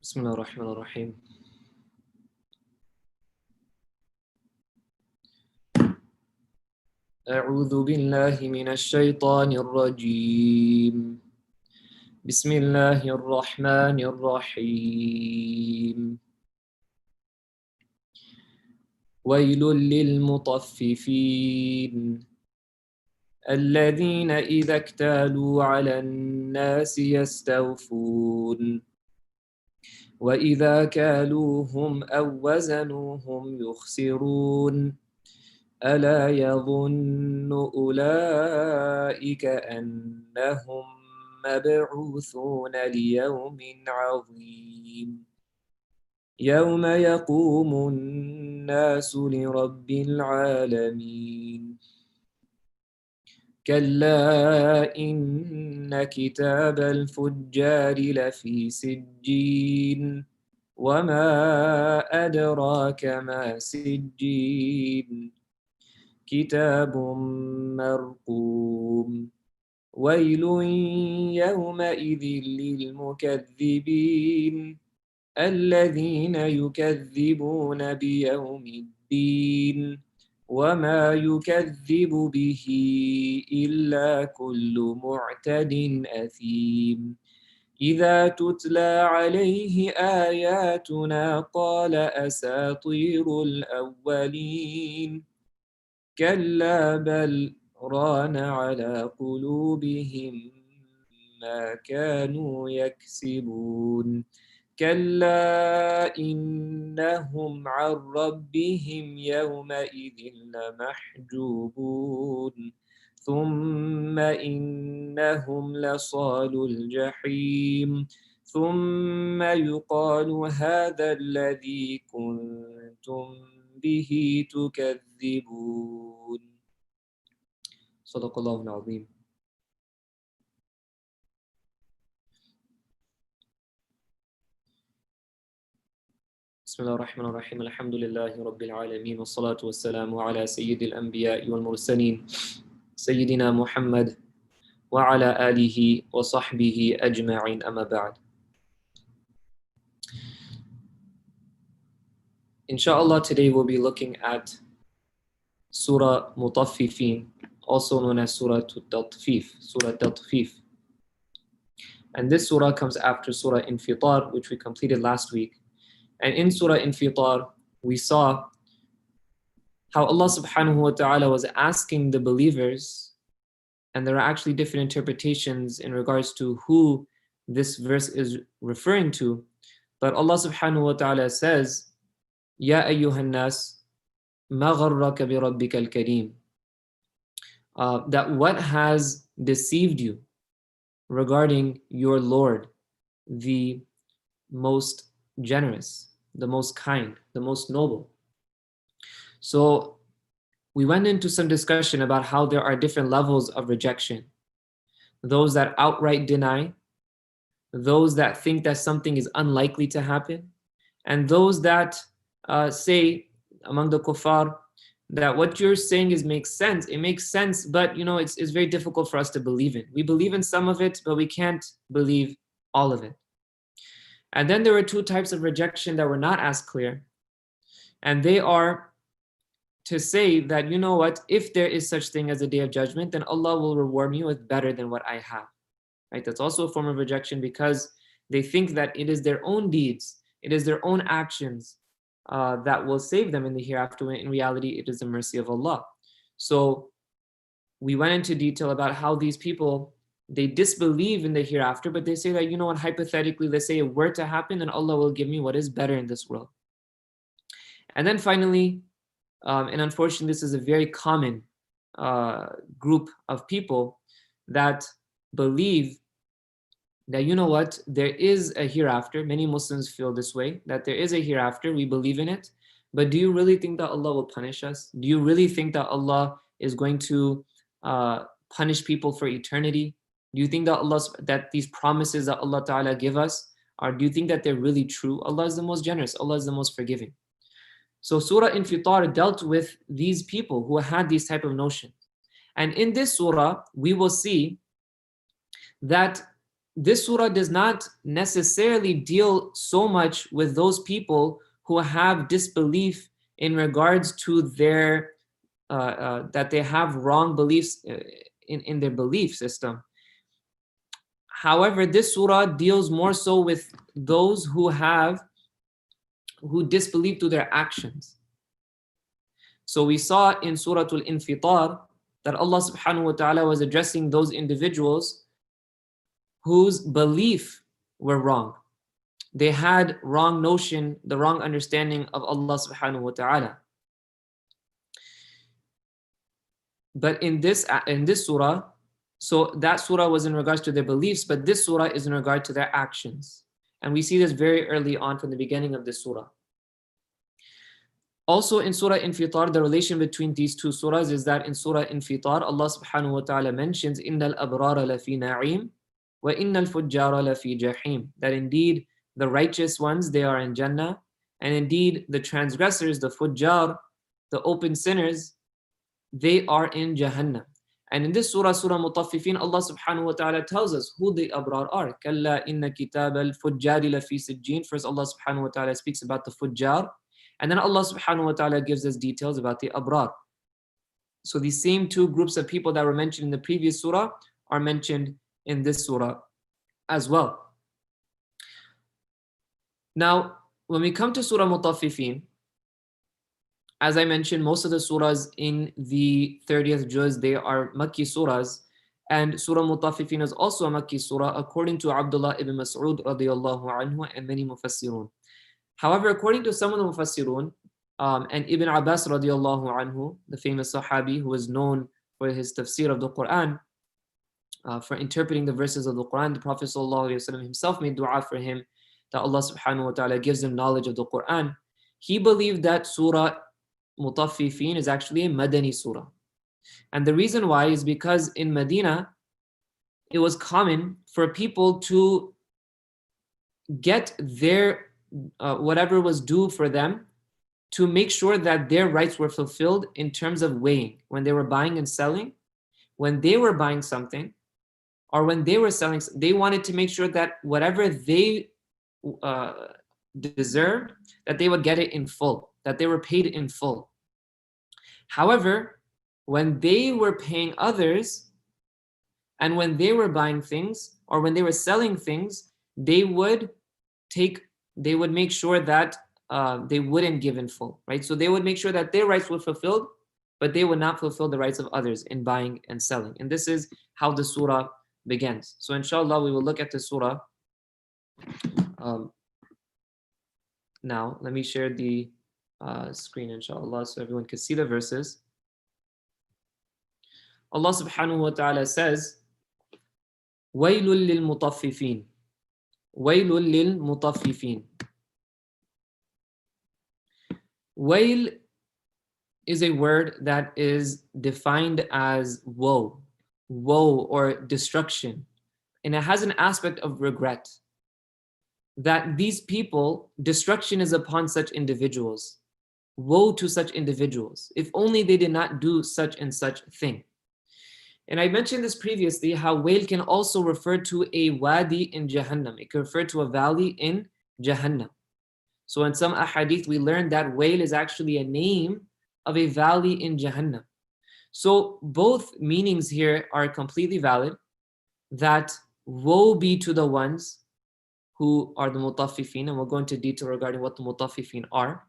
بسم الله الرحمن الرحيم. أعوذ بالله من الشيطان الرجيم. بسم الله الرحمن الرحيم. ويل للمطففين الذين إذا اكتالوا على الناس يستوفون وإذا كالوهم أو وزنوهم يخسرون ألا يظن أولئك أنهم مبعوثون ليوم عظيم يوم يقوم الناس لرب العالمين كلا إن كتاب الفجار لفي سجين وما أدراك ما سجين كتاب مرقوم ويل يومئذ للمكذبين الذين يكذبون بيوم الدين وما يكذب به إلا كل معتد أثيم إذا تتلى عليه آياتنا قال أساطير الأولين كلا بل ران على قلوبهم ما كانوا يكسبون كلا إنهم عن ربهم يومئذ لمحجوبون ثم إنهم لصالو الجحيم ثم يقال هذا الذي كنتم به تكذبون صدق الله العظيم. بسم الله الرحمن الرحيم الحمد لله رب العالمين والصلاة والسلام على سيد الأنبياء والمرسلين سيدنا محمد وعلى آله وصحبه أجمعين أما بعد. Inshallah, today we'll be looking at Surah Mutaffifin, also known as Surah Tatfif. And this surah comes after Surah Infitar, which we completed last week. And in Surah Infitar, we saw how Allah subhanahu wa ta'ala was asking the believers, and there are actually different interpretations in regards to who this verse is referring to. But Allah subhanahu wa ta'ala says, Ya ayyuhan nas, ma gharraka bi rabbika al-kareem. That what has deceived you regarding your Lord, the most generous, the most kind, the most noble. So we went into some discussion about how there are different levels of rejection. Those that outright deny, those that think that something is unlikely to happen, and those that say among the kuffar that what you're saying makes sense. It makes sense, but it's very difficult for us to believe in. We believe in some of it, but we can't believe all of it. And then there were two types of rejection that were not as clear. And they are to say that, you know what, if there is such thing as a day of judgment, then Allah will reward me with better than what I have. Right? That's also a form of rejection because they think that it is their own deeds, it is their own actions that will save them in the hereafter, when in reality it is the mercy of Allah. So we went into detail about how these people, they disbelieve in the hereafter, but they say that, you know what, hypothetically, let's say it were to happen, then Allah will give me what is better in this world. And then finally, and unfortunately this is a very common group of people that believe that, you know what, there is a hereafter. Many Muslims feel this way, that there is a hereafter, we believe in it, but do you really think that Allah will punish us? Do you really think that Allah is going to punish people for eternity? Do you think that these promises that Allah Ta'ala give us, do you think that they're really true? Allah is the most generous, Allah is the most forgiving. So Surah Infitar dealt with these people who had these type of notions. And in this surah, we will see that this surah does not necessarily deal so much with those people who have disbelief in regards to their that they have wrong beliefs in their belief system. However, this surah deals more so with those who disbelieve through their actions. So we saw in Surah Al-Infitar that Allah subhanahu wa ta'ala was addressing those individuals whose belief were wrong. They had wrong notion, the wrong understanding of Allah subhanahu wa ta'ala. But in this surah, so that surah was in regards to their beliefs, but this surah is in regard to their actions. And we see this very early on from the beginning of this surah. Also in Surah Infitar, the relation between these two surahs is that in Surah Infitar, Allah subhanahu wa ta'ala mentions, إِنَّ الْأَبْرَارَ لَفِي نَعِيمٍ وَإِنَّ الْفُجَّارَ لَفِي جَحِيمٍ. That indeed the righteous ones, they are in Jannah, and indeed the transgressors, the fujjar, the open sinners, they are in Jahannam. And in this surah, Surah Mutaffifin, Allah subhanahu wa ta'ala tells us who the abrar are. كَلَّا إِنَّ كِتَابَ الْفُجَّارِ لَفِي سِجِّينٍ. First Allah subhanahu wa ta'ala speaks about the fujjar, and then Allah subhanahu wa ta'ala gives us details about the abrar. So these same two groups of people that were mentioned in the previous surah are mentioned in this surah as well. Now, when we come to Surah Mutaffifin, as I mentioned, most of the surahs in the 30th juz, they are Makki surahs, and Surah Mutaffifin is also a Makki surah according to Abdullah ibn Mas'ud radiyallahu anhu and many mufassirun. However, according to some of the mufassirun, and Ibn Abbas radiyallahu anhu, the famous Sahabi who was known for his tafsir of the Quran, for interpreting the verses of the Quran, the Prophet sallallahu alaihi wasallam himself made dua for him that Allah subhanahu wa ta'ala gives him knowledge of the Quran. He believed that Surah Mutaffifin is actually a Madani surah. And the reason why is because in Medina, it was common for people to get their whatever was due for them, to make sure that their rights were fulfilled in terms of weighing. When they were buying and selling, when they were buying something, or when they were selling, they wanted to make sure that whatever they deserved, that they would get it in full, that they were paid in full. However, when they were paying others, and when they were buying things, or when they were selling things, they would make sure that they wouldn't give in full, right? So they would make sure that their rights were fulfilled, but they would not fulfill the rights of others in buying and selling. And this is how the surah begins. So inshallah, we will look at the surah. Now, let me share the screen, inshallah, so everyone can see the verses. Allah subhanahu wa ta'ala says, وَيْلٌ لِلْمُطَفِّفِينَ وَيْلٌ لِلْمُطَفِّفِينَ. Wail is a word that is defined as woe or destruction. And it has an aspect of regret. That these people, destruction is upon such individuals. Woe to such individuals. If only they did not do such and such thing. And I mentioned this previously, how wail can also refer to a wadi in Jahannam. It can refer to a valley in Jahannam. So in some ahadith, we learned that wail is actually a name of a valley in Jahannam. So both meanings here are completely valid, that woe be to the ones who are the mutaffifin, and we'll go into detail regarding what the mutaffifin are.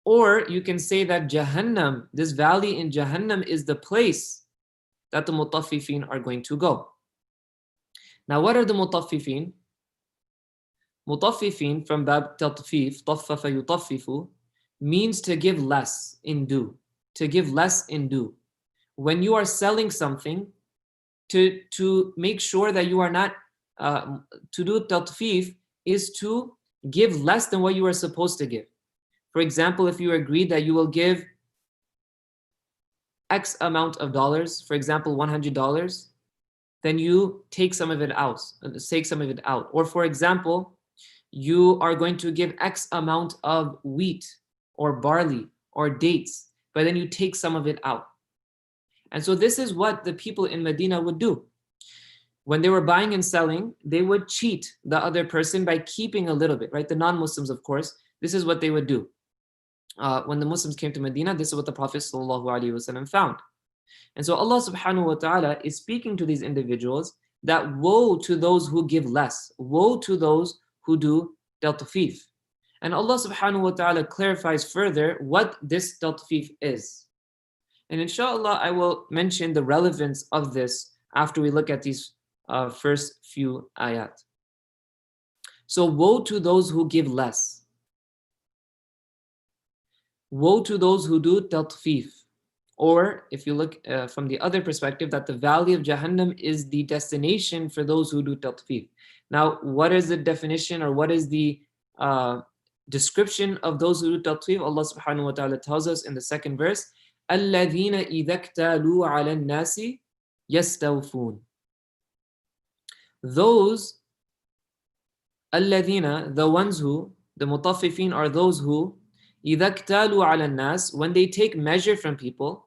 Or you can say that Jahannam, this valley in Jahannam, is the place that the mutaffifin are going to go. Now, what are the mutaffifin? Mutaffifin from Bab Tatfif, Taffafa Yutaffifu, means to give less in due. To give less in due. When you are selling something, to make sure that you are not, to do Tatfif is to give less than what you are supposed to give. For example, if you agreed that you will give X amount of dollars, for example, $100, then you take some of it out. Or for example, you are going to give X amount of wheat or barley or dates, but then you take some of it out. And so this is what the people in Medina would do. when they were buying and selling, they would cheat the other person by keeping a little bit, right? The non-Muslims, of course, this is what they would do. When the Muslims came to Medina, this is what the Prophet ﷺ found. And so Allah subhanahu wa ta'ala is speaking to these individuals that woe to those who give less, woe to those who do talfif. And Allah subhanahu wa ta'ala clarifies further what this talfif is. And inshallah, I will mention the relevance of this after we look at these first few ayat. So woe to those who give less. Woe to those who do talfif. Or if you look from the other perspective, that the valley of Jahannam is the destination for those who do talfif. Now, what is the definition or what is the description of those who do talfif? Allah subhanahu wa ta'ala tells us in the second verse, الَّذِينَ إِذَا اكْتَالُوا عَلَى النَّاسِ يَسْتَوْفُونَ. Those, الَّذِينَ, the ones who, the mutaffifin are those who, إِذَا اكْتَالُوا عَلَى النَّاسِ, when they take measure from people,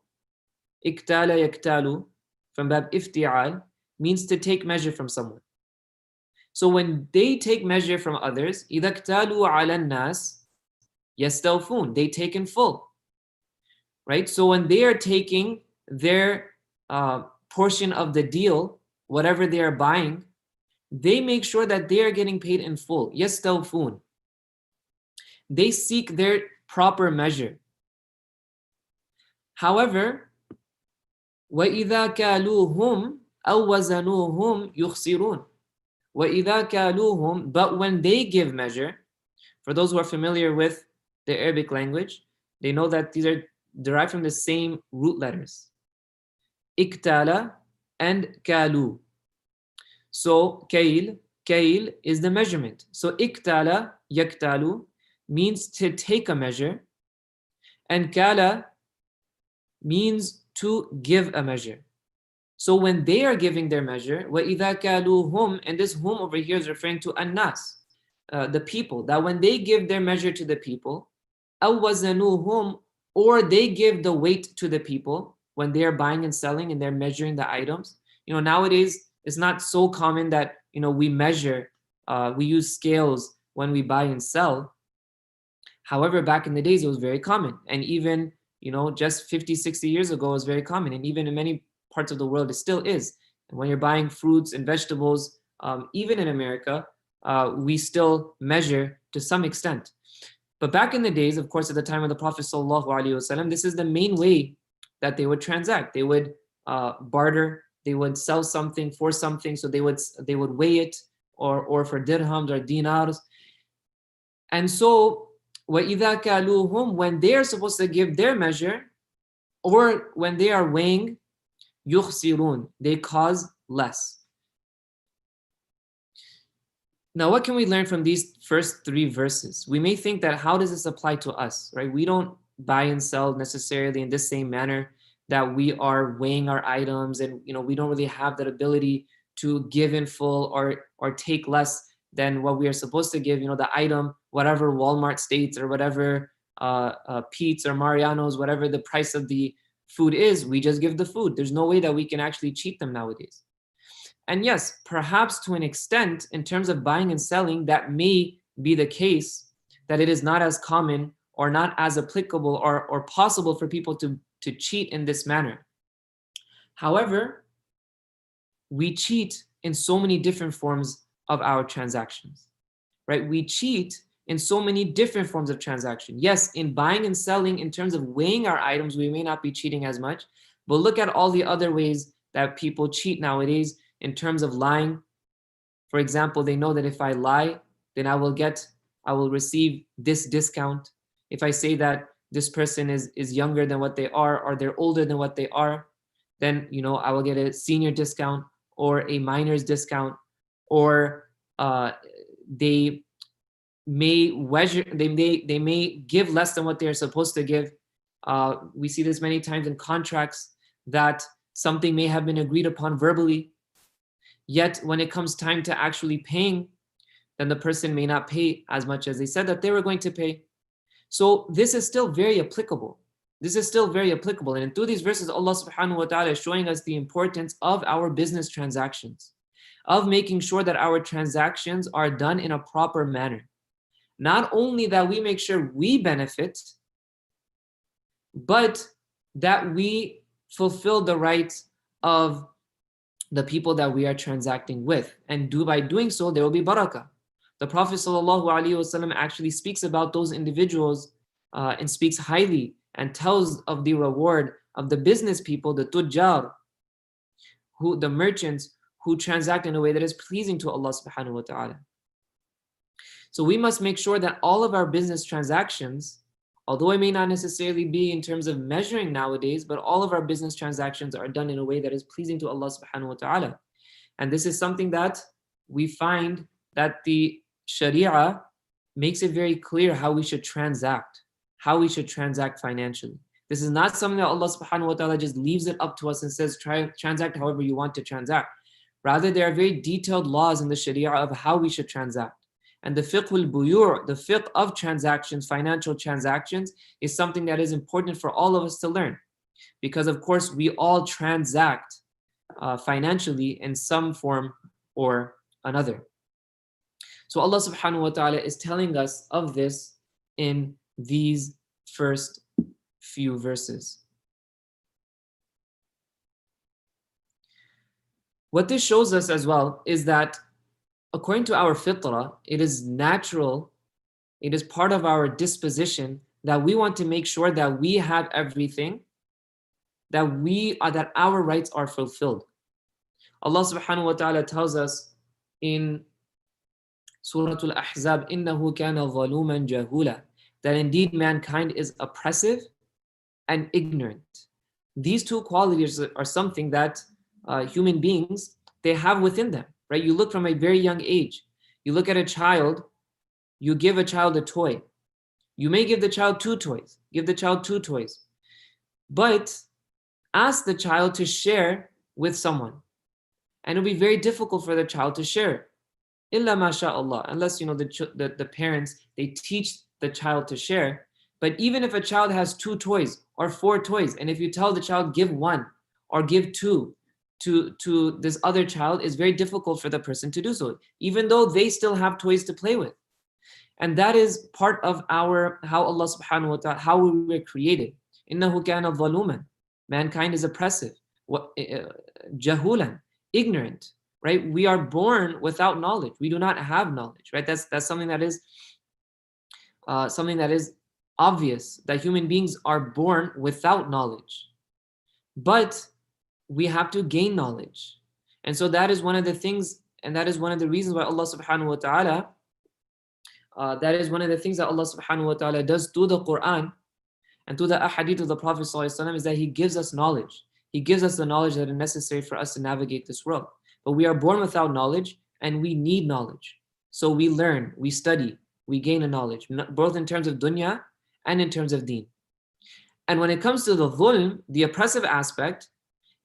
iktala yaktalu, from bab ifti'al, means to take measure from someone. So when they take measure from others, إِذَا اكْتَالُوا عَلَى النَّاسِ يَسْتَوْفُونَ, they take in full. Right? So when they are taking their portion of the deal, whatever they are buying, they make sure that they are getting paid in full. يَسْتَوْفُونَ. They seek their proper measure. However, وَإِذَا كَالُوهُمْ أَوْ وَزَنُوهُمْ يُخْسِرُونَ. وَإِذَا كَالُوهُمْ, but when they give measure, for those who are familiar with the Arabic language, they know that these are derived from the same root letters. Iktala and kalu. So kail is the measurement. So iktala, yaktalu, means to take a measure, and kala means to give a measure. So when they are giving their measure, وَإِذَا كَالُوهُمْ, and this hum over here is referring to annas, the people, that when they give their measure to the people, أَوْ وَزَنُوهُمْ, or they give the weight to the people when they are buying and selling and they're measuring the items. Nowadays it's not so common that we measure, we use scales when we buy and sell. However, back in the days it was very common, and even just 50, 60 years ago it was very common, and even in many parts of the world it still is. And when you're buying fruits and vegetables, even in America, we still measure to some extent. But back in the days, of course, at the time of the Prophet ﷺ, this is the main way that they would transact. They would barter, they would sell something for something, so they would weigh it, or for dirhams or dinars. And so وَإِذَا كَالُوهُمْ, when they are supposed to give their measure, or when they are weighing, يُخْسِرُونَ, they cause less. Now, what can we learn from these first three verses? We may think that how does this apply to us, right? We don't buy and sell necessarily in this same manner, that we are weighing our items, and we don't really have that ability to give in full or take less than what we are supposed to give. The item, whatever Walmart states or whatever Pete's or Mariano's, whatever the price of the food is, we just give the food. There's no way that we can actually cheat them nowadays. And yes, perhaps to an extent, in terms of buying and selling, that may be the case, that it is not as common or not as applicable or possible for people to cheat in this manner. However, we cheat in so many different forms of our transactions, right? We cheat in so many different forms of transaction. Yes, in buying and selling, in terms of weighing our items, we may not be cheating as much, but look at all the other ways that people cheat nowadays in terms of lying. For example, they know that if I lie, then I will receive this discount. If I say that this person is younger than what they are, or they're older than what they are, then I will get a senior discount or a minor's discount, or they may give less than what they're supposed to give. We see this many times in contracts, that something may have been agreed upon verbally, yet when it comes time to actually paying, then the person may not pay as much as they said that they were going to pay. So this is still very applicable. And through these verses, Allah subhanahu wa ta'ala is showing us the importance of our business transactions. of making sure that our transactions are done in a proper manner. Not only that we make sure we benefit, but that we fulfill the rights of the people that we are transacting with. And by doing so, there will be barakah. The Prophet ﷺ actually speaks about those individuals and speaks highly and tells of the reward of the business people, the tujjar, the merchants who transact in a way that is pleasing to Allah subhanahu wa ta'ala. So we must make sure that all of our business transactions, although it may not necessarily be in terms of measuring nowadays, but all of our business transactions are done in a way that is pleasing to Allah subhanahu wa ta'ala. And this is something that we find that the Sharia makes it very clear how we should transact financially. This is not something that Allah subhanahu wa ta'ala just leaves it up to us and says, transact however you want to transact. Rather, there are very detailed laws in the Sharia of how we should transact. And the fiqh al-buyur, the fiqh of transactions, financial transactions, is something that is important for all of us to learn. Because of course, we all transact financially in some form or another. So Allah subhanahu wa ta'ala is telling us of this in these first few verses. What this shows us as well is that according to our fitrah, it is natural, it is part of our disposition that we want to make sure that we have everything, that our rights are fulfilled. Allah subhanahu wa ta'ala tells us in Surah Al-Ahzab, إِنَّهُ كَانَ ظَلُومًا جَهُولًا, that indeed mankind is oppressive and ignorant. These two qualities are something that human beings, they have within them, right? You look from a very young age. You look at a child, you give a child a toy. You may give the child two toys. But ask the child to share with someone. And it'll be very difficult for the child to share. Illa masha'Allah, unless the parents, they teach the child to share. But even if a child has 2 toys or 4 toys, and if you tell the child give 1 or give 2 to this other child, it's very difficult for the person to do so, even though they still have toys to play with. And that is part of how Allah subhanahu wa ta'ala, how we were created. Innahu kana zaluman. Mankind is oppressive. Jahulan, ignorant, right? We are born without knowledge. We do not have knowledge, right? That's something that is obvious, that human beings are born without knowledge. But we have to gain knowledge. And so that is one of the things, and that is one of the reasons why Allah subhanahu wa ta'ala, that is one of the things that Allah subhanahu wa ta'ala does through the Quran and through the ahadith of the Prophet ﷺ, is that He gives us knowledge. He gives us the knowledge that is necessary for us to navigate this world. But we are born without knowledge, and we need knowledge. So we learn, we study, we gain a knowledge, both in terms of dunya and in terms of deen. And when it comes to the dhulm, the oppressive aspect,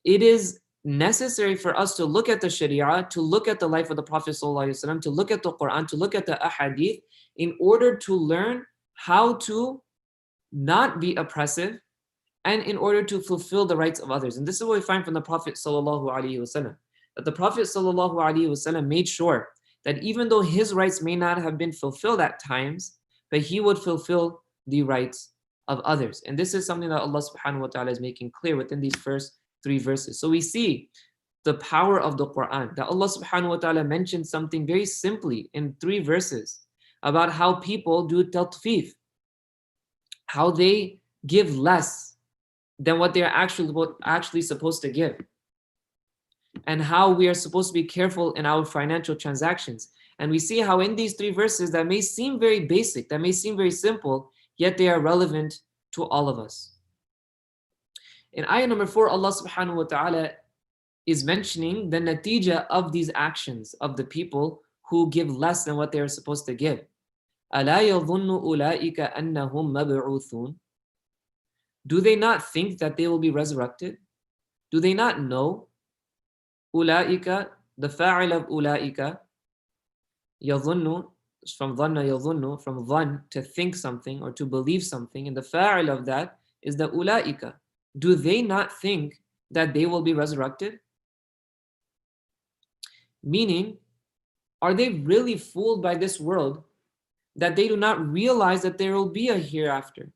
it is necessary for us to look at the Sharia, to look at the life of the Prophet ﷺ, to look at the Quran, to look at the ahadith, in order to learn how to not be oppressive and in order to fulfill the rights of others. And this is what we find from the Prophet ﷺ, that the Prophet ﷺ made sure that even though his rights may not have been fulfilled at times, but he would fulfill the rights of others. And this is something that Allah subhanahu wa ta'ala is making clear within these first 3 verses. So we see the power of the Quran, that Allah subhanahu wa ta'ala mentioned something very simply in 3 verses about how people do tatfif, how they give less than what they are actually supposed to give, and how we are supposed to be careful in our financial transactions. And we see how in these 3 verses that may seem very basic, that may seem very simple, yet they are relevant to all of us. In ayah number 4, Allah subhanahu wa ta'ala is mentioning the natija of these actions of the people who give less than what they are supposed to give. أَلَا يَظُنُّ أُولَٰئِكَ أَنَّهُمْ مَبْعُوثُونَ. Do they not think that they will be resurrected? Do they not know? أُولَٰئِكَ, the fa'il of أُولَٰئِكَ, يَظُنُّ, from dhanna yadhunnu, from dhan, to think something or to believe something, and the fa'il of that is the أُولَٰئِكَ. Do they not think that they will be resurrected? Meaning, are they really fooled by this world that they do not realize that there will be a hereafter?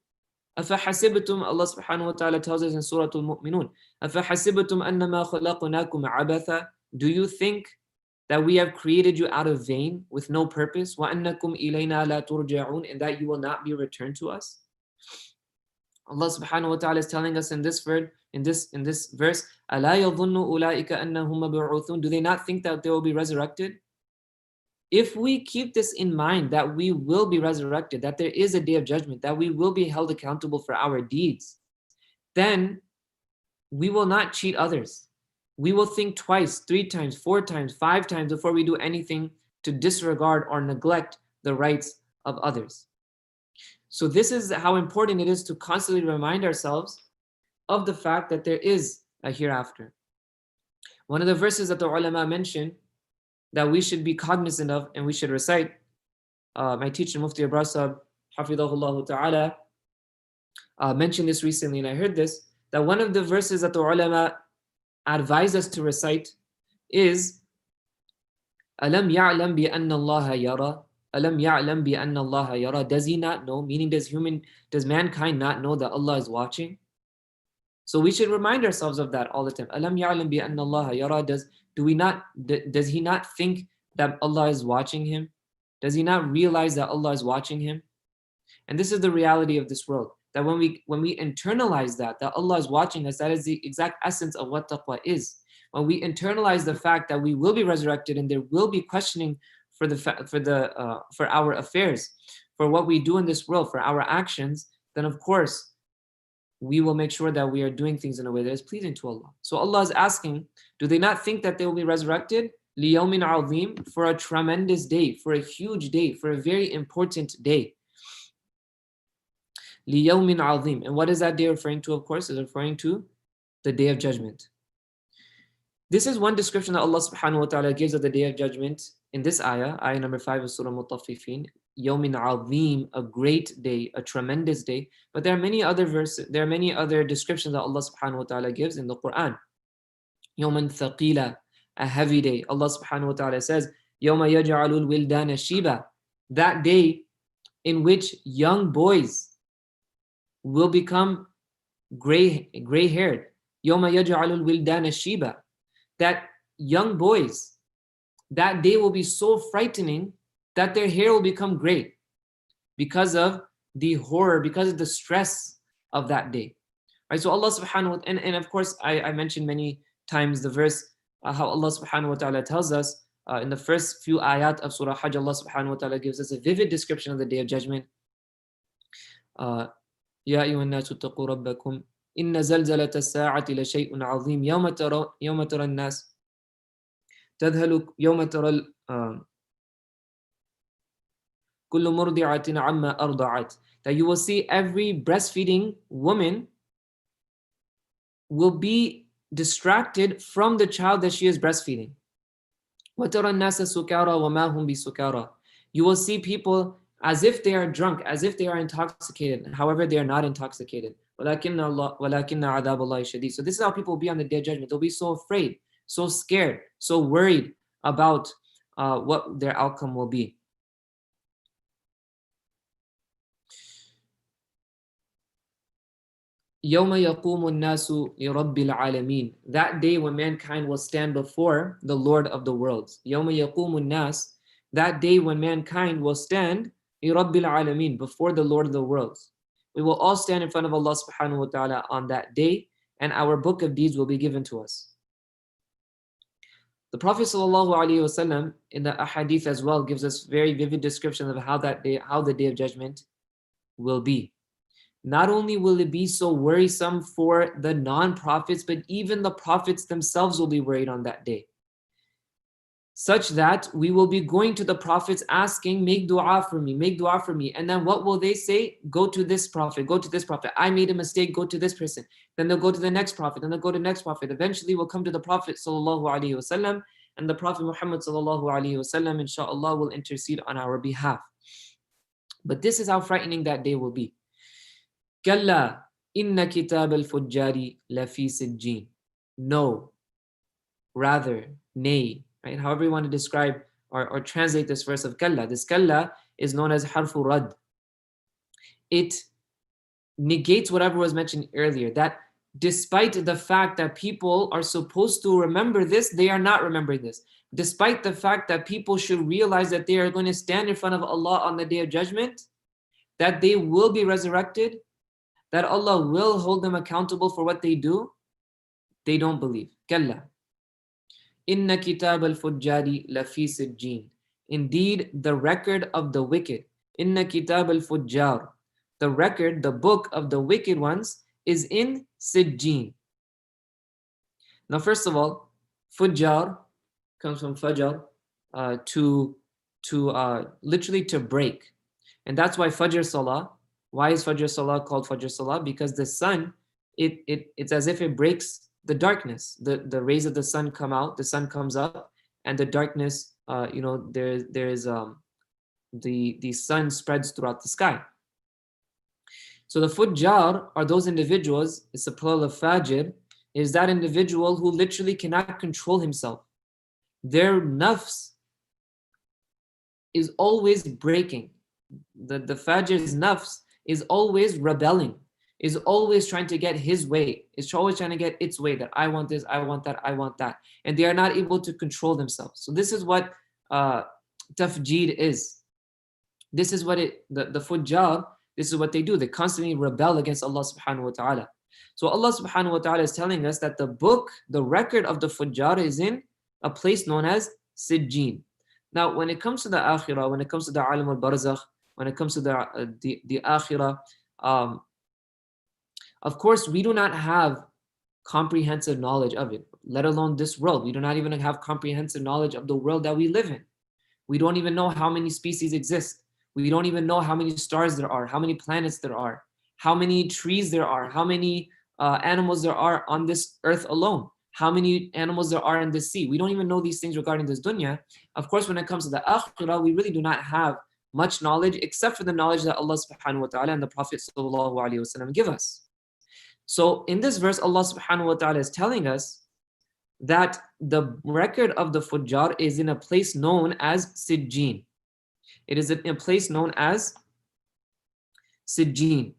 أَفَحَسِبْتُمْ, Allah subhanahu wa ta'ala tells us in Surah Al-Mu'minun, أَفَحَسِبْتُمْ أَنَّمَا خَلَقْنَاكُمْ عَبَثًا. Do you think that we have created you out of vain, with no purpose? وَأَنَّكُمْ إِلَيْنَا لَا تُرْجَعُونَ, and that you will not be returned to us? Allah subhanahu wa ta'ala is telling us in this verse, أَلَا يَظُنُّ أُولَٰئِكَ أَنَّهُمْ مَبْعُوثُونَ. Do they not think that they will be resurrected? If we keep this in mind, that we will be resurrected, that there is a day of judgment, that we will be held accountable for our deeds, then we will not cheat others. We will think twice, 3 times, 4 times, 5 times before we do anything to disregard or neglect the rights of others. So this is how important it is to constantly remind ourselves of the fact that there is a hereafter. One of the verses that the ulama mentioned that we should be cognizant of and we should recite, my teacher Mufti Abrasab, Hafidahullah Ta'ala, mentioned this recently, and I heard this, that one of the verses that the ulama advise us to recite is أَلَمْ يَعْلَمْ بِأَنَّ اللَّهَ يَرَى. أَلَمْ يَعْلَمْ بِأَنَّ اللَّهَ يَرَى. Does he not know? Meaning, does mankind not know that Allah is watching? So we should remind ourselves of that all the time. أَلَمْ يَعْلَمْ بِأَنَّ اللَّهَ يَرَى. Does he not think that Allah is watching him? Does he not realize that Allah is watching him? And this is the reality of this world. That when we internalize that Allah is watching us, that is the exact essence of what taqwa is. When we internalize the fact that we will be resurrected and there will be questioning for our affairs, for what we do in this world, for our actions, then of course we will make sure that we are doing things in a way that is pleasing to Allah. So Allah is asking, do they not think that they will be resurrected? لِيَوْمٍ عَظِيمٍ, for a tremendous day, for a huge day, for a very important day. لِيَوْمٍ عَظِيمٍ. And what is that day referring to? Of course, is referring to the day of judgment. This is one description that Allah subhanahu wa ta'ala gives of the day of judgment in this ayah number 5 of Surah Mutaffifin. Yawmin Azim, a great day, a tremendous day. But there are many other verses, there are many other descriptions that Allah subhanahu wa ta'ala gives in the Quran. Yawman Thaqila, a heavy day. Allah subhanahu wa ta'ala says, Yawma yaj'alul wildana shiba, that day in which young boys will become gray-haired. Yawma yaj'alul wildana shiba, that young boys, that day will be so frightening that their hair will become gray because of the horror, because of the stress of that day. Right? So Allah subhanahu wa ta'ala, and of course I mentioned many times the verse, how Allah subhanahu wa ta'ala tells us in the first few ayat of Surah Hajj, Allah subhanahu wa ta'ala gives us a vivid description of the day of judgment. يا أيها الناس اتقوا ربكم إن زلزلة الساعة لشيء عظيم يوم ترى الناس تذهل يوم ترى كل مرضعة عما أرضعت, that you will see every breastfeeding woman will be distracted from the child that she is breastfeeding. وترى الناس سكارى وما هم بسكارى, you will see people as if they are drunk, as if they are intoxicated, however they are not intoxicated. ولكن عذاب الله شديد. So this is how people will be on the day of judgment. They'll be so afraid, so scared, so worried about what their outcome will be. يوم يقوم الناس لرب العالمين, that day when mankind will stand before the Lord of the worlds. يوم يقوم الناس, that day when mankind will stand لرب العالمين, before the Lord of the worlds. We will all stand in front of Allah subhanahu wa ta'ala on that day, and our book of deeds will be given to us. The Prophet sallallahu alaihi wasallam in the ahadith as well gives us very vivid description of how the day of judgment will be. Not only will it be so worrisome for the non-prophets, but even the prophets themselves will be worried on that day. Such that we will be going to the prophets asking, make dua for me, make dua for me. And then what will they say? Go to this prophet, go to this prophet. I made a mistake, go to this person. Then they'll go to the next prophet, then they'll go to the next prophet. Eventually we'll come to the Prophet sallallahu alaihi wasallam, and the Prophet Muhammad sallallahu alaihi wasallam, inshallah, will intercede on our behalf. But this is how frightening that day will be. كلا إن كتاب الفجار لفي سجين. No, rather, nay, right? However you want to describe or translate this verse of kalla. This kalla is known as harfu rad. It negates whatever was mentioned earlier, that despite the fact that people are supposed to remember this, they are not remembering this. Despite the fact that people should realize that they are going to stand in front of Allah on the Day of Judgment, that they will be resurrected, that Allah will hold them accountable for what they do, they don't believe. Kalla. Inna kitab al-fujjari lafi sijjin. Indeed, the record of the wicked. Inna kitab al-fujjar. The record, the book of the wicked ones is in sijjin. Now, first of all, fujjar comes from fajar, to literally to break. And that's why Fajr Salah, why is Fajr Salah called Fajr Salah? Because the sun, it's as if it breaks the darkness. The rays of the sun come out, the sun comes up, and the darkness, there's the sun spreads throughout the sky. So the fujjar are those individuals, it's a plural of fajr, is that individual who literally cannot control himself. Their nafs is always breaking. The fajr's nafs is always rebelling, is always trying to get his way, is always trying to get its way, that I want this, I want that, I want that. And they are not able to control themselves. So this is what tafjid is. This is what the fujjar, this is what they do. They constantly rebel against Allah subhanahu wa ta'ala. So Allah subhanahu wa ta'ala is telling us that the book, the record of the fujjar is in a place known as Sijjin. Now, when it comes to the akhirah, when it comes to the alim al-barzakh, when it comes to the akhirah, of course, we do not have comprehensive knowledge of it, let alone this world. We do not even have comprehensive knowledge of the world that we live in. We don't even know how many species exist. We don't even know how many stars there are, how many planets there are, how many trees there are, how many animals there are on this earth alone, how many animals there are in the sea. We don't even know these things regarding this dunya. Of course, when it comes to the akhirah, we really do not have much knowledge except for the knowledge that Allah subhanahu wa ta'ala and the Prophet sallallahu alaihi wasallam give us. So in this verse, Allah subhanahu wa ta'ala is telling us that the record of the fujjar is in a place known as Sijjin. It is in a place known as Sijjin.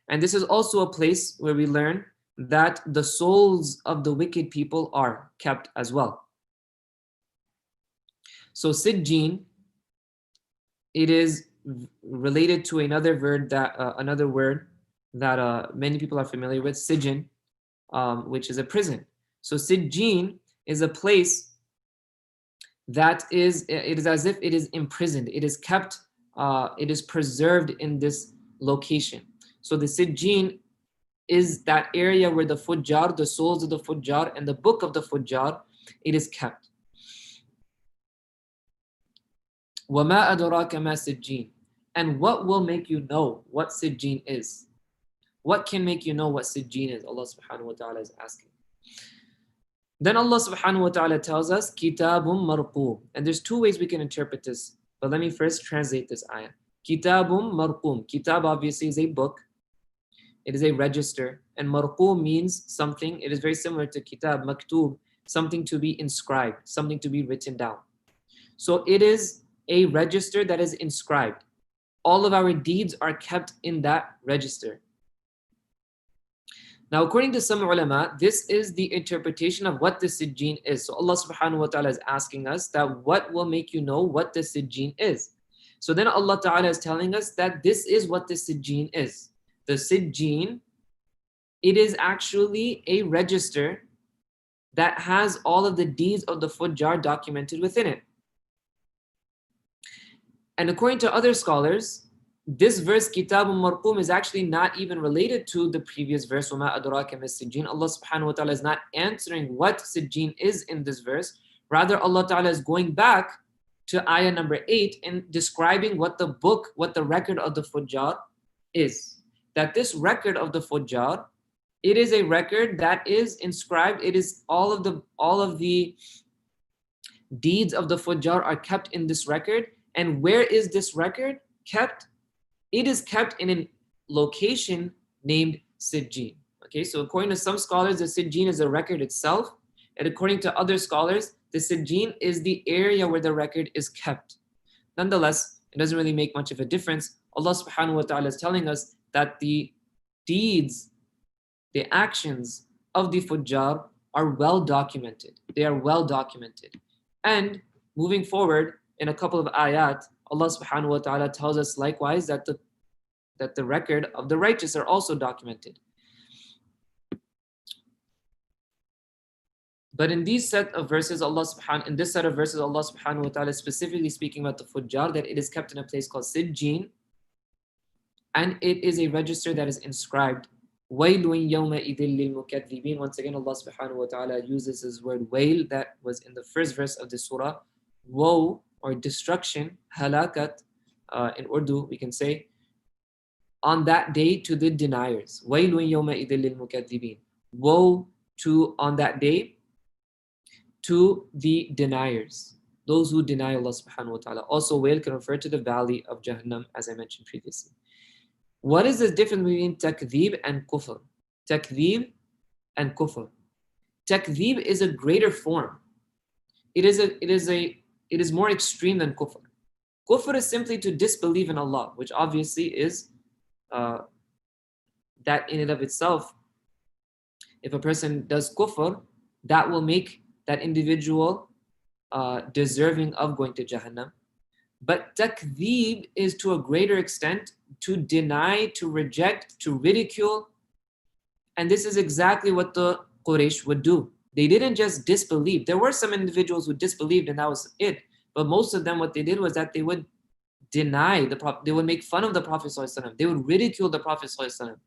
And this is also a place where we learn that the souls of the wicked people are kept as well. So Sijjin, it is related to another word that many people are familiar with, Sijin, which is a prison. So Sijjin is a place that it is as if it is imprisoned. It is kept, it is preserved in this location. So the Sijjin is that area where the fujjar, the souls of the fujjar and the book of the fujjar, it is kept. وَمَا أَدْرَاكَ مَا سِجِّينَ. And what will make you know what Sijjin is? What can make you know what Sijjin is? Allah subhanahu wa ta'ala is asking. Then Allah subhanahu wa ta'ala tells us, Kitabum marqum. And there's two ways we can interpret this. But let me first translate this ayah. Kitabum marqum. Kitab obviously is a book. It is a register. And marqum means something. It is very similar to kitab, maktub, something to be inscribed, something to be written down. So it is a register that is inscribed. All of our deeds are kept in that register. Now, according to some ulama, this is the interpretation of what the Sijjin is. So Allah subhanahu wa ta'ala is asking us that what will make you know what the Sijjin is? So then Allah ta'ala is telling us that this is what the Sijjin is. The Sijjin, it is actually a register that has all of the deeds of the fujjar documented within it. And according to other scholars, this verse, Kitabun Marqum, is actually not even related to the previous verse, وَمَا أَدْرَاكَ مَا السِّجِّينَ. Allah subhanahu wa ta'ala is not answering what Sijjin is in this verse. Rather, Allah ta'ala is going back to ayah number 8 and describing what the book, what the record of the fujjar is. That this record of the fujjar, it is a record that is inscribed. It is all of the deeds of the fujjar are kept in this record. And where is this record kept? It is kept in a location named Sijjin. Okay, so according to some scholars, the Sijjin is a record itself. And according to other scholars, The Sijjin is the area where the record is kept. Nonetheless, it doesn't really make much of a difference. Allah subhanahu wa ta'ala is telling us that the deeds, the actions of the fujjar are well documented. They are well documented. And moving forward in a couple of ayat, Allah subhanahu wa ta'ala tells us likewise that the record of the righteous are also documented. But in this set of verses, Allah subhanahu wa ta'ala is specifically speaking about the fujjar, that it is kept in a place called Sijjin, and it is a register that is inscribed. وَيْلٌ يَوْمَئِذٍ لِلْمُكَذِّبِينَ. Once again, Allah subhanahu wa ta'ala uses his word wail that was in the first verse of the surah. Woe or destruction, halakat, in Urdu we can say, on that day to the deniers. وَيْلٌ يَوْمَئِذٍ لِلْمُكَذِّبِينَ. Woe to on that day to the deniers, those who deny Allah subhanahu wa ta'ala. Also, wail can refer to the valley of Jahannam, as I mentioned previously. What is the difference between takdhib and kufr? Takdhib and kufr. Takdhib is a greater form. It is more extreme than kufr. Kufr is simply to disbelieve in Allah, which obviously is that in and of itself, if a person does kufr, that will make that individual deserving of going to Jahannam. But takdhib is to a greater extent to deny, to reject, to ridicule. And this is exactly what the Quraysh would do. They didn't just disbelieve. There were some individuals who disbelieved and that was it. But most of them, what they did was that they would deny the Prophet. They would make fun of the Prophet ﷺ. They would ridicule the Prophet ﷺ.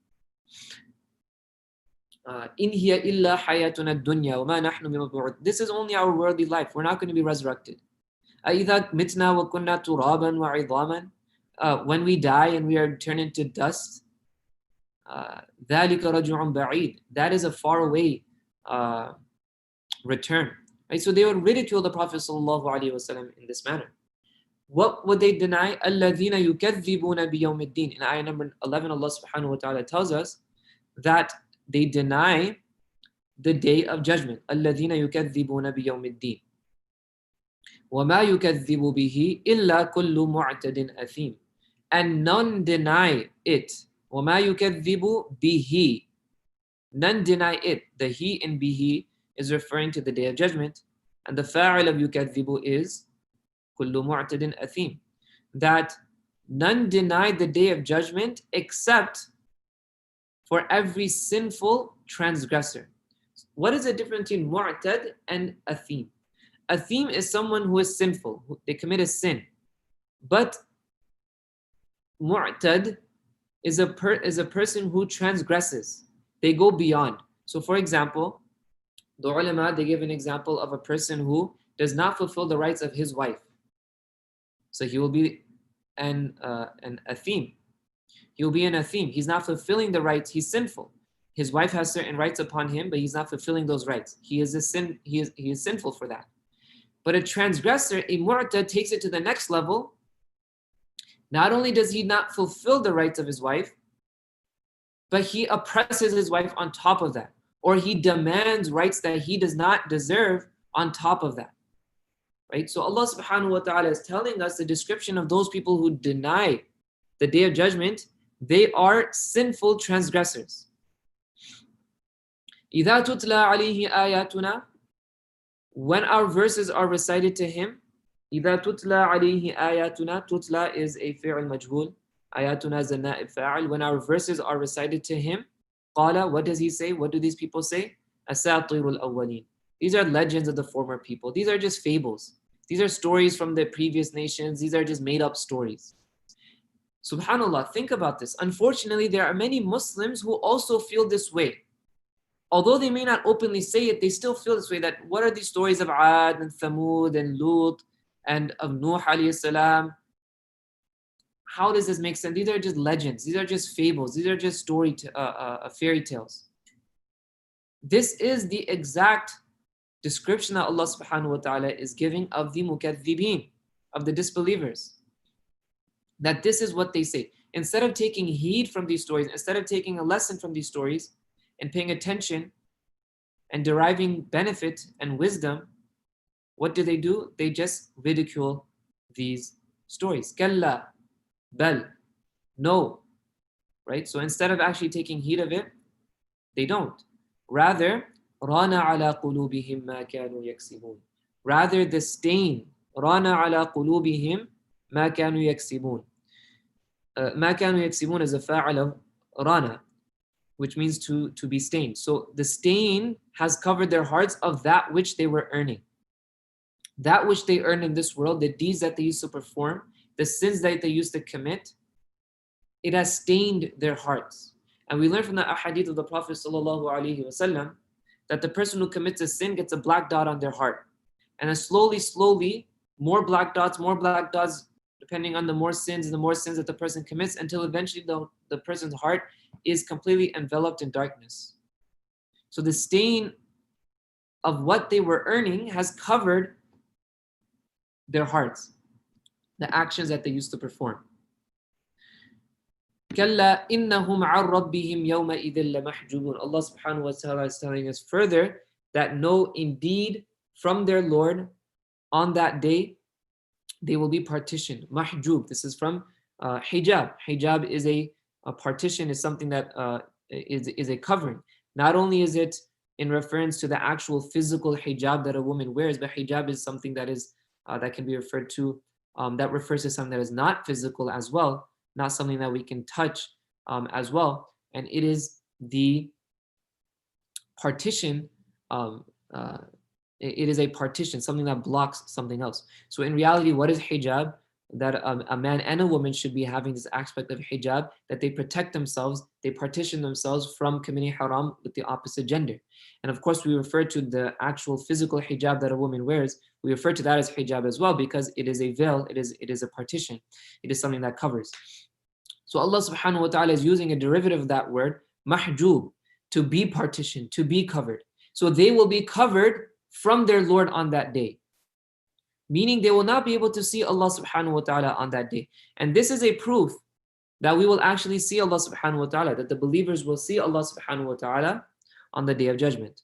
In hiya illa hayatuna dunya wa ma nahnu bimab'uth. This is only our worldly life. We're not going to be resurrected. أَإِذَا مِتْنَا وَكُنَّا تُرَابًا وَعِظَامًا. When we die and we are turned into dust, ذَلِكَ رَجُعٌ بَعِيدٌ. That is a faraway return. Right? So they would ridicule the Prophet ﷺ in this manner. What would they deny? الَّذِينَ يُكَذِّبُونَ بِيَوْمِ الدِّينِ. In ayah number 11, Allah subhanahu wa ta'ala tells us that they deny the day of judgment. الَّذِينَ يُكَذِّبُونَ بِيَوْمِ الدِّينِ. وَمَا يُكَذِّبُ بِهِ إِلَّا كُلُّ مُعْتَدٍ أَثِيمٍ. And none deny it. وَمَا يُكَذِّبُ بِهِ. None deny it. The he in bihi is referring to the day of judgment. And the fa'il of يُكَذِّبُ is كُلُّ مُعْتَدٍ أَثِيمٍ. That none deny the day of judgment except for every sinful transgressor. What is the difference between mu'tad and athim? Athim is someone who is sinful, they commit a sin. But mu'tad is a person who transgresses. They go beyond. So for example, the ulama, they give an example of a person who does not fulfill the rights of his wife. So he will be an athim. He will be an athim. He's not fulfilling the rights. He's sinful. His wife has certain rights upon him, but he's not fulfilling those rights. He is sinful for that. But a transgressor, a mu'tad, takes it to the next level. Not only does he not fulfill the rights of his wife, but he oppresses his wife on top of that. Or he demands rights that he does not deserve on top of that. Right? So Allah subhanahu wa ta'ala is telling us the description of those people who deny the day of judgment. They are sinful transgressors. إِذَا تُتْلَى عَلَيْهِ آيَاتُنَا. When our verses are recited to him, إِذَا تُتْلَى عَلَيْهِ آيَاتُنَا. Tutla is a fi'l majhul. Ayatuna is a na'ib fa'al. When our verses are recited to him, قَالَ. What does he say? What do these people say? أَسَاطِيرُ الْأَوَّلِينَ. These are legends of the former people. These are just fables. These are stories from the previous nations. These are just made up stories. Subhanallah, think about this. Unfortunately, there are many Muslims who also feel this way. Although they may not openly say it, they still feel this way, that what are these stories of Ad and Thamud and Lut and of Nuh alayhi salam? How does this make sense? These are just legends. These are just fables. These are just fairy tales. This is the exact description that Allah subhanahu wa ta'ala is giving of the mukaththibin, of the disbelievers. That this is what they say. Instead of taking heed from these stories, instead of taking a lesson from these stories and paying attention and deriving benefit and wisdom, what do? They just ridicule these stories. Kalla, bal, no, right? So instead of actually taking heed of it, they don't. Rather, rana ala qulubihim ma kanu yaksibun. Rather, the stain, rana ala qulubihim ma kanu yaksibun. Ma kanu yaksibun is a fa'al of rana, which means to be stained. So the stain has covered their hearts of that which they were earning. That which they earned in this world, the deeds that they used to perform, the sins that they used to commit, it has stained their hearts. And we learn from the ahadith of the Prophet ﷺ that the person who commits a sin gets a black dot on their heart. And then slowly, more black dots, depending on the more sins that the person commits, until eventually the person's heart is completely enveloped in darkness. So the stain of what they were earning has covered their hearts, the actions that they used to perform. كَلَّا إِنَّهُمْ عَنْ رَبِّهِمْ يَوْمَئِذٍ لَمَحْجُوبُونَ. Allah subhanahu wa ta'ala is telling us further that no, indeed, from their Lord, on that day, they will be partitioned. Mahjub, this is from hijab. Hijab is a partition, is something that is a covering. Not only is it in reference to the actual physical hijab that a woman wears, but hijab is something that is that can be referred to, that refers to something that is not physical as well, not something that we can touch as well. And it is the partition, it is a partition, something that blocks something else. So in reality, what is hijab? That a man and a woman should be having this aspect of hijab, that they protect themselves, they partition themselves from committing haram with the opposite gender. And of course, we refer to the actual physical hijab that a woman wears, we refer to that as hijab as well, because it is a veil, it is a partition, it is something that covers. So Allah subhanahu wa ta'ala is using a derivative of that word, mahjub, to be partitioned, to be covered. So they will be covered from their Lord on that day. Meaning they will not be able to see Allah subhanahu wa ta'ala on that day. And this is a proof that we will actually see Allah subhanahu wa ta'ala, that the believers will see Allah subhanahu wa ta'ala on the day of judgment.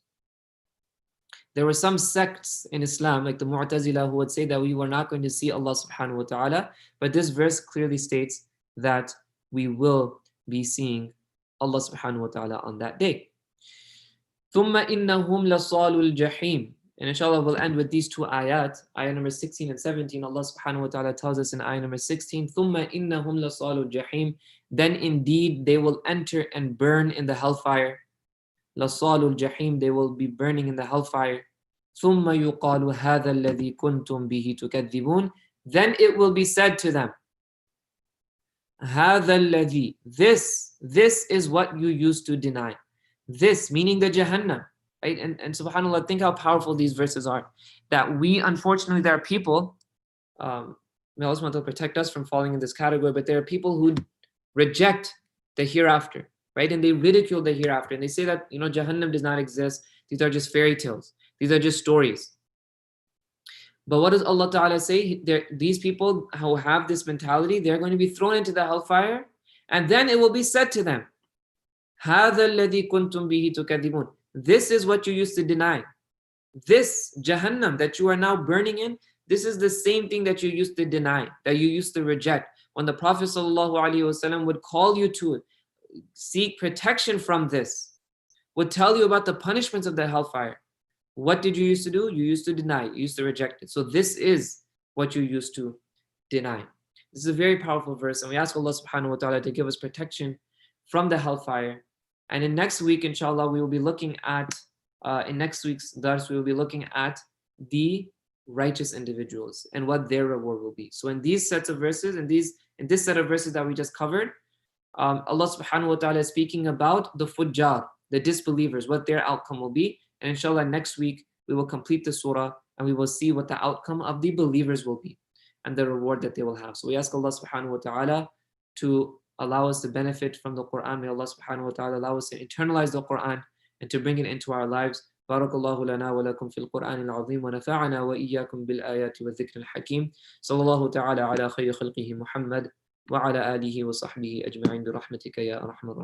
There were some sects in Islam, like the Mu'tazila, who would say that we were not going to see Allah subhanahu wa ta'ala, but this verse clearly states that we will be seeing Allah subhanahu wa ta'ala on that day. ثُمَّ إِنَّهُمْ لَصَالُو الْجَحِيمِ. And inshallah we'll end with these two ayat, ayah number 16 and 17. Allah subhanahu wa ta'ala tells us in ayah number 16, ثُمَّ إِنَّهُمْ لَصَالُو الْجَحِيمِ. Then indeed they will enter and burn in the hellfire. لَصَالُو الْجَحِيمِ. They will be burning in the hellfire. ثُمَّ يُقَالُ هَذَا الَّذِي كُنْتُمْ بِهِ تُكَذِّبُونَ. Then it will be said to them, هَذَا الَّذِي. This is what you used to deny. This, meaning the Jahannam. Right? And subhanAllah, think how powerful these verses are. That we, unfortunately, there are people, may Allah subhanahu wa ta'ala protect us from falling in this category, but there are people who reject the hereafter, right? And they ridicule the hereafter. And they say that, Jahannam does not exist. These are just fairy tales. These are just stories. But what does Allah Ta'ala say? These people who have this mentality, they're going to be thrown into the hellfire, and then it will be said to them, هَذَا الَّذِي كُنْتُمْ بِهِ تُكَذِّبُونَ. This is what you used to deny. This Jahannam that you are now burning in, this is the same thing that you used to deny, that you used to reject. When the Prophet ﷺ would call you to seek protection from this, would tell you about the punishments of the hellfire, what did you used to do? You used to deny, you used to reject it. So this is what you used to deny. This is a very powerful verse, and we ask Allah subhanahu wa ta'ala to give us protection from the hellfire. And in next week, inshallah, we will be looking at, in next week's dars, we will be looking at the righteous individuals and what their reward will be. So in these sets of verses, in this set of verses that we just covered, Allah subhanahu wa ta'ala is speaking about the fujjar, the disbelievers, what their outcome will be. And inshallah, next week, we will complete the surah and we will see what the outcome of the believers will be and the reward that they will have. So we ask Allah subhanahu wa ta'ala to allow us to benefit from the Quran. May Allah subhanahu wa ta'ala allow us to internalize the Quran and to bring it into our lives. Barakallahu lana wa lakum fil Quran al-azim wa nafa'ana wa iyyakum bil ayati wa dhikr al-hakim. Sallallahu ta'ala ala khayri khalqihi Muhammad wa ala alihi wa sahbihi ajma'in bi rahmatika ya arhamar